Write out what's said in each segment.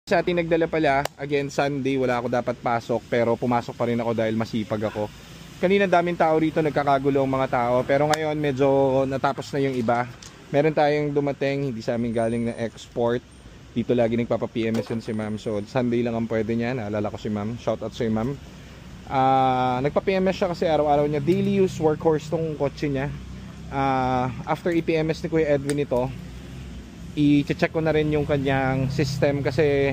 Sa ating nagdala pala, again Sunday, wala ako dapat pasok pero pumasok pa rin ako dahil masipag ako. Kanina daming tao rito, nagkakagulo ang mga tao, pero ngayon medyo natapos na yung iba. Meron tayong dumating, hindi sa amin galing na export. Dito lagi nagpapa-PMS yun si ma'am, so Sunday lang ang pwede niya. Naalala ko si ma'am, shoutout sa ma'am. Nagpa-PMS siya kasi araw-araw niya, daily use workhorse tong kotse niya. After i-PMS ni Kuya Edwin ito, i-check ko na rin yung kanyang system kasi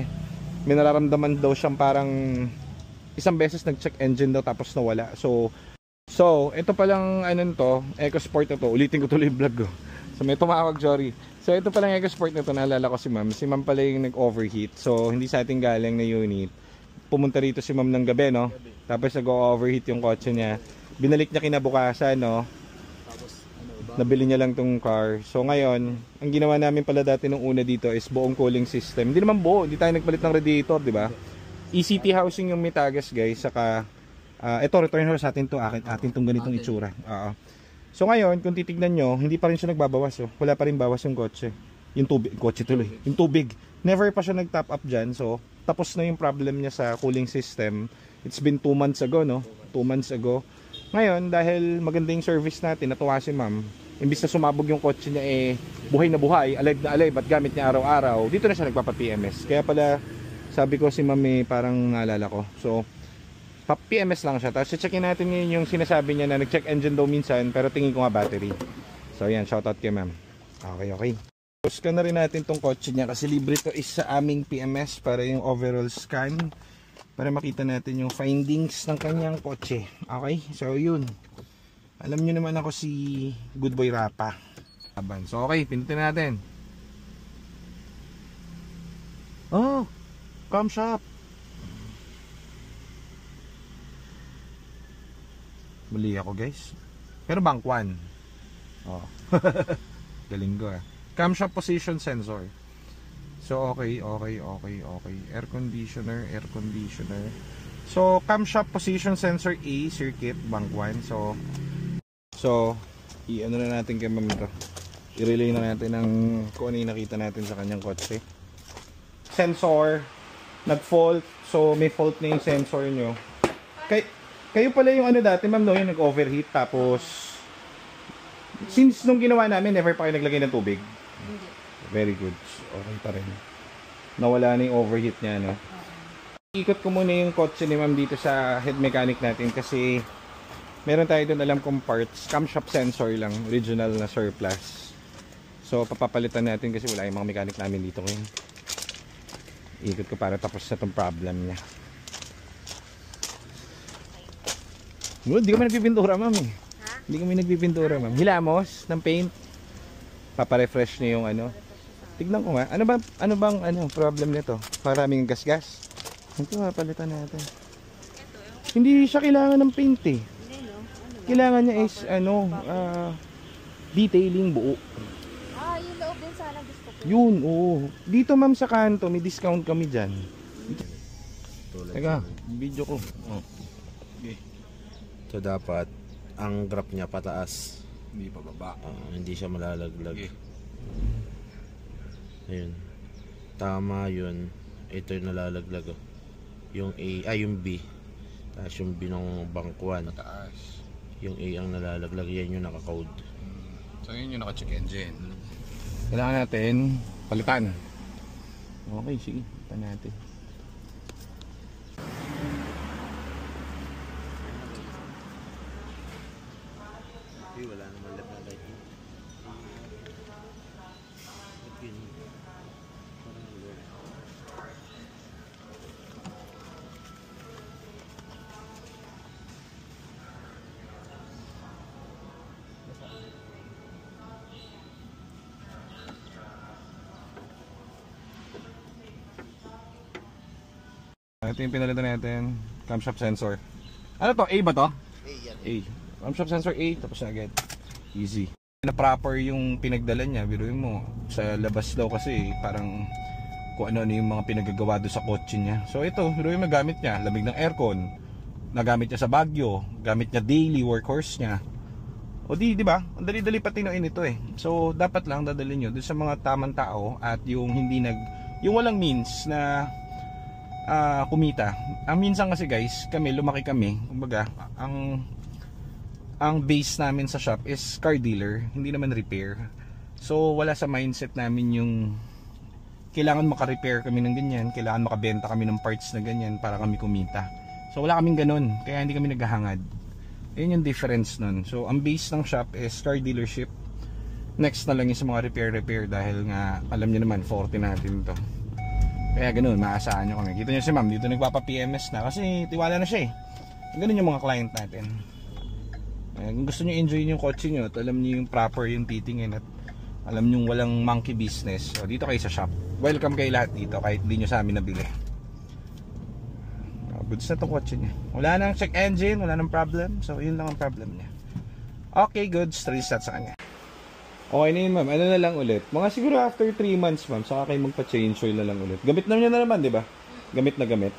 may nararamdaman daw siyang parang isang beses nag-check engine daw tapos nawala. So ito palang ano nito, EcoSport na to. Ulitin ko tuloy yung vlog ko. So may tumawag, sorry. So ito palang EcoSport na to, naalala ko si ma'am. Si ma'am pala yung nag-overheat. So hindi sa ating galing na unit. Pumunta rito si ma'am ng gabi, no? Tapos nag-overheat yung kotse niya. Binalik niya kinabukasan, no? Nabili niya lang tong car. So ngayon, ang ginawa namin pala dati nung una dito is buong cooling system. Hindi naman buo, hindi tayo nagpalit ng radiator, di ba? ECT housing yung Mitagas, guys. Saka ito return house atin to, atin tong ganitong itsura. So ngayon, kung titignan nyo, hindi pa rin siya nagbabawas, oh. Wala pa rin bawas yung kotse. Yung tubig, kotse tuloy. Yung tubig. Never pa siya nag-top up diyan. So tapos na yung problem niya sa cooling system. It's been 2 months ago, no? 2 months ago. Ngayon, dahil maganda yung service natin, natuwa si ma'am. Imbis na sumabog yung kotse niya, buhay na buhay, alive na alive, at gamit niya araw-araw, dito na siya nagpapa-PMS. Kaya pala, sabi ko si mami, parang naalala ko. So, pa-PMS lang siya. Tapos, checkin natin ngayon yung sinasabi niya na nag-check engine daw minsan, pero tingin ko nga battery. So, yan, shoutout kay ma'am. Okay. Scan na rin natin tong kotse niya kasi libre to is sa aming PMS para yung overall scan. Para makita natin yung findings ng kanyang kotse. Okay, so yun. Alam nyo naman ako si Good Boy Rapa. So okay, pinutin natin. Oh, camshaft. Mali ako, guys. Pero bangkwan. Oh. Galing ko ah. Camshaft position sensor. So okay. Air conditioner. So camshaft position sensor A circuit bangkwan. So i-ano na natin kay ma'am ito. I-relay na natin ng kung ano yung nakita natin sa kanyang kotse. Sensor nag-fault. So may fault na yung sensor nyo. Kayo pala yung ano dati ma'am, no, yung nag-overheat tapos since nung ginawa namin never pa kayo naglagay ng tubig? Hindi. Very good. Okay pa rin. Nawala na yung overheat niya, no? Ikot ko muna yung kotse ni ma'am dito sa head mechanic natin kasi meron tayo doon alam kong parts. Camshaft sensor lang. Original na surplus. So, papapalitan natin kasi wala yung mga mechanic namin dito ngayon. Ikot ko para tapos na itong problem niya. Good, di kami nagpipintura, ma'am eh. Ha? Di kami nagpipintura, ma'am. Hilamos ng paint. Paparefresh niya yung ano. Tignan ko nga. Ano bang problem nito? Maraming gas-gas. Ito, papalitan natin. Hindi siya kailangan ng paint eh. Kailangan niya is detailing buo. Yung loob din sana gusto ko. Yun, oo. Dito ma'am sa kanto, may discount kami dyan. Teka, video ko. Oh. Okay. So dapat ang graph niya pataas. Hindi pa baba. Hindi siya malalaglag. Okay. Ayun. Tama yun. Ito yung nalalaglag. Oh. Yung A, yung B. Tapos yung B ng bangkuan. Mataas. Yung A ang nalalaglag. Yan yung naka-code. So yun yung naka-check engine. Kailangan natin palitan. Okay, sige. Palitan natin. Wala naman lang na light. Ito yung pinalitan natin. Camshaft sensor. Ano to? A ba to? A yan. A. Camshaft sensor A. Tapos na agad. Easy. Na proper yung pinagdala niya. Biruin mo. Sa labas daw kasi parang kung ano yung mga pinagagawa doon sa kotse niya. So ito, biruin mo gamit niya. Lamig ng aircon. Nagamit niya sa Baguio. Gamit niya daily workhorse niya. O di ba? Ang dali-dali patinoin ito eh. So dapat lang dadalhin nyo doon sa mga tamang tao at yung hindi yung walang means na kumita. Ang minsan kasi guys, lumaki kami, kumbaga, ang base namin sa shop is car dealer, hindi naman repair. So wala sa mindset namin yung kailangan maka-repair kami ng ganyan, kailangan makabenta kami ng parts na ganyan para kami kumita. So wala kaming ganun, kaya hindi kami naghahangad. Yun yung difference nun. So ang base ng shop is car dealership. Next na lang yung sa mga repair dahil nga alam nyo naman 40 natin to. Kaya ganun, maasahan nyo kami. Kita nyo si ma'am, dito nagpapa-PMS na kasi tiwala na siya eh. Ganun yung mga client natin. Kung gusto nyo enjoy yung kotse nyo at alam nyo yung proper yung titingin at alam nyo walang monkey business, so dito kayo sa shop. Welcome kayo lahat dito kahit hindi nyo sa amin nabili. Goods na itong kotse nyo. Wala nang check engine, wala nang problem. So yun lang ang problem niya. Okay, goods, 3 stats sa kanya. Okay na yun ma'am, ano na lang ulit. Mga siguro after 3 months ma'am, saka kayo magpa-change oil na lang ulit. Gamit na nyo na naman, di ba? Gamit na gamit.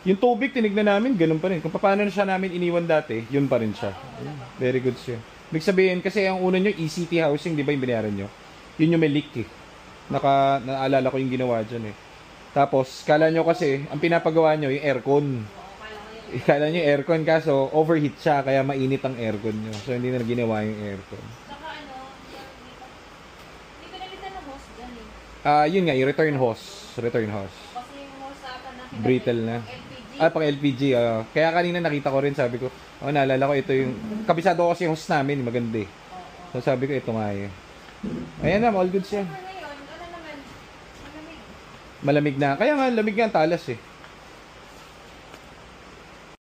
Yung tubig, tinignan namin, ganun pa rin. Kung paano na siya namin iniwan dati, yun pa rin siya. Very good siya. Ibig sabihin, kasi ang una nyo, ECT housing, di ba yung binayaran nyo? Yun yung may leak eh. Naalala ko yung ginawa dyan eh. Tapos, kala nyo kasi, ang pinapagawa nyo, yung aircon. Kala nyo yung aircon, kaso overheat siya, kaya mainit ang aircon nyo. So, hindi na ginawa yung aircon. Saka hindi ko nalitan ng hose dyan eh. Yun nga, yung return hose. Return hose. Kasi yung hose ata na Brittle na. LPG. Pang LPG. Kaya kanina nakita ko rin, sabi ko, naalala ko, ito yung, kabisado ko kasi yung hose namin, maganda eh. So sabi ko, ito nga yun. Ayan na, all good siya. Ngayon, ano naman, malamig. Malamig na. Kaya nga, lamig nga ang talas eh.